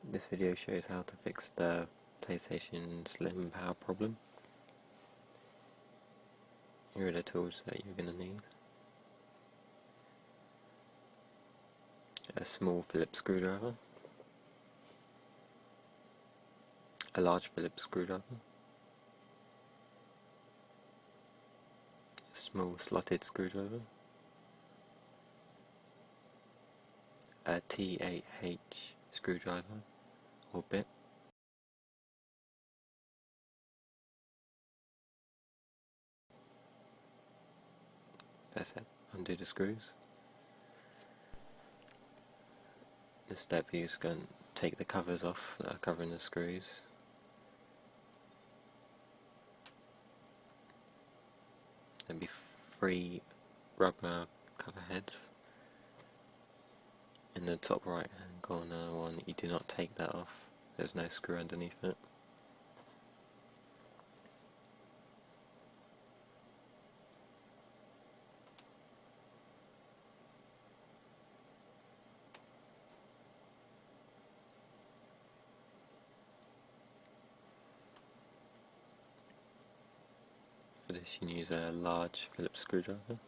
This video shows how to fix the PlayStation Slim power problem. Here are the tools that you're going to need. A small Phillips screwdriver, a large Phillips screwdriver, a small slotted screwdriver, a T8H screwdriver or bit, press it, undo the screws. This step you're just going to take the covers off that are covering the screws. There'll be 3 rubber cover heads. In the top right hand corner one, you do not take that off, there's no screw underneath it. For this you can use a large Phillips screwdriver.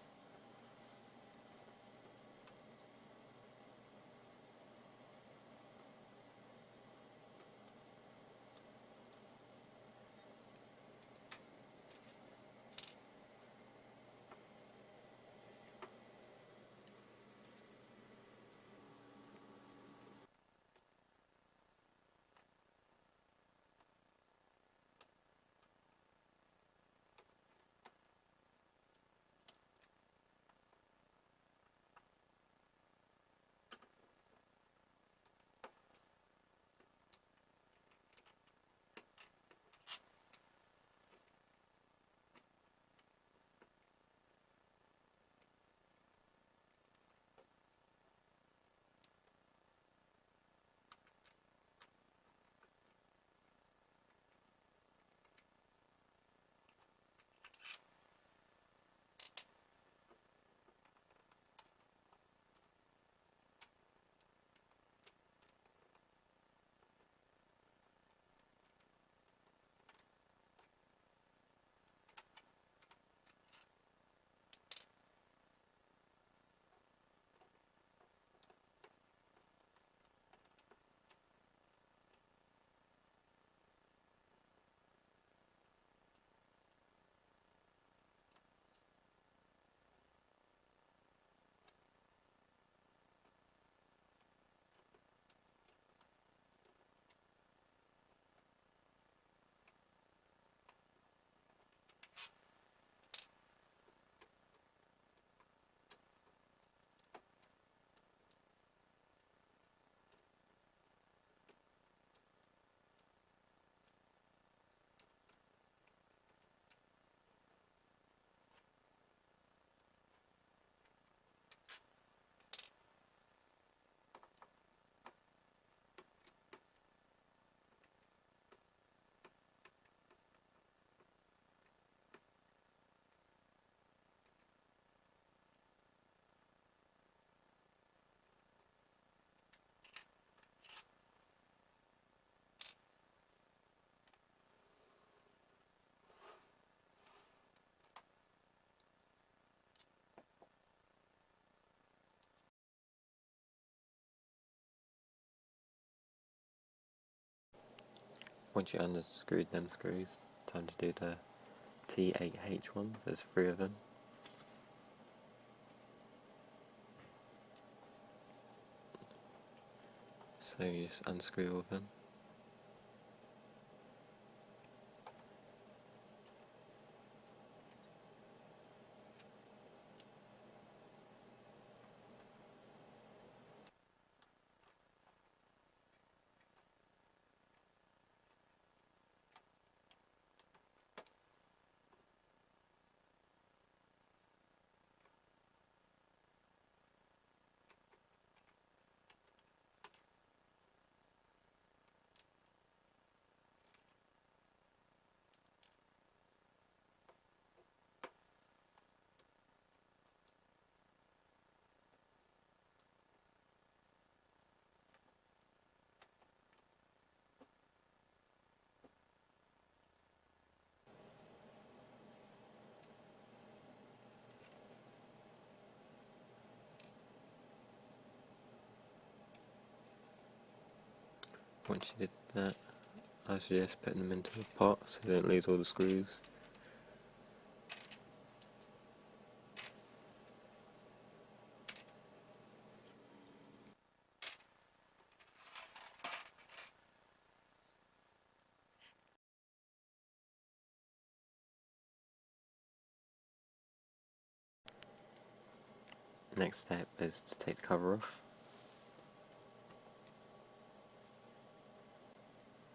Once you unscrewed them screws, time to do the T8H ones. There's 3 of them. So you just unscrew all of them. Once you did that, I suggest putting them into a pot so you don't lose all the screws. Next step is to take the cover off.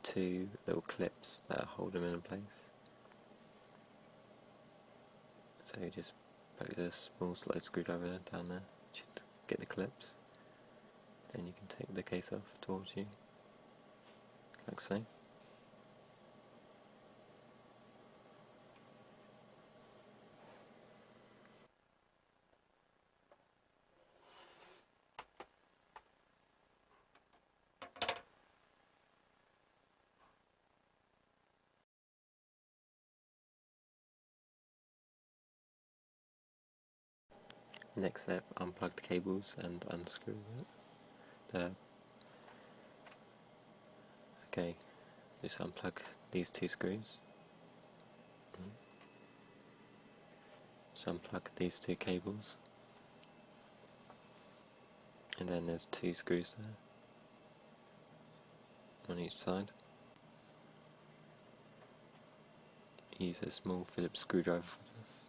Two little clips that hold them in place. So you just poke the small slide screwdriver down there, should get the clips. Then you can take the case off towards you, like so. Next step, unplug the cables and unscrew it. Okay, just unplug these two screws. Just unplug these two cables. And then there's two screws there on each side. Use a small Phillips screwdriver for this.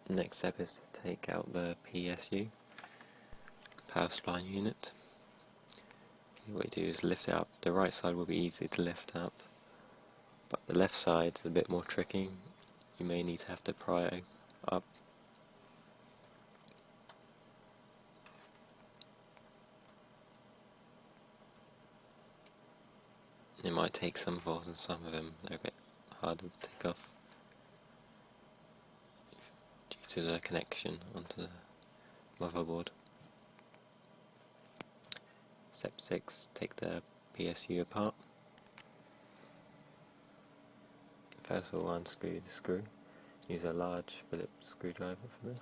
Next step is to take out the PSU, power supply unit. What you do is lift it up. The right side will be easy to lift up, but the left side is a bit more tricky. You may need to have to pry it up. It might take some force, and some of them are a bit harder to take off due to the connection onto the motherboard. Step 6, take the PSU apart. First of all, unscrew the screw. Use a large Phillips screwdriver for this.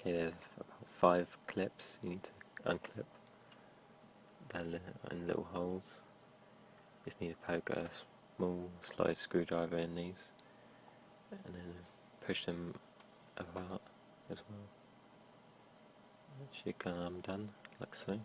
Okay, there's about 5 clips you need to unclip. They're in little holes. Just need to poke a small slide screwdriver in these and then push them apart as well. It should come undone, like so.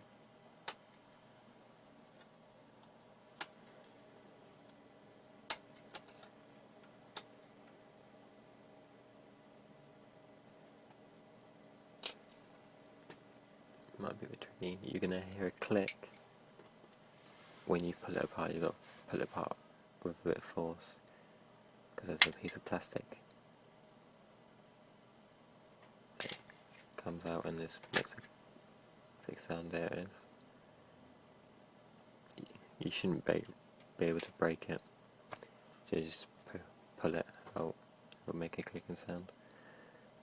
Might be a bit tricky. You're gonna hear a click when you pull it apart. You've got to pull it apart with a bit of force because there's a piece of plastic that comes out and this makes a big sound. There it is. You shouldn't be able to break it. Just pull it out. It'll make a clicking sound.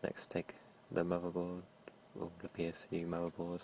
Next, take the motherboard or the PSU motherboard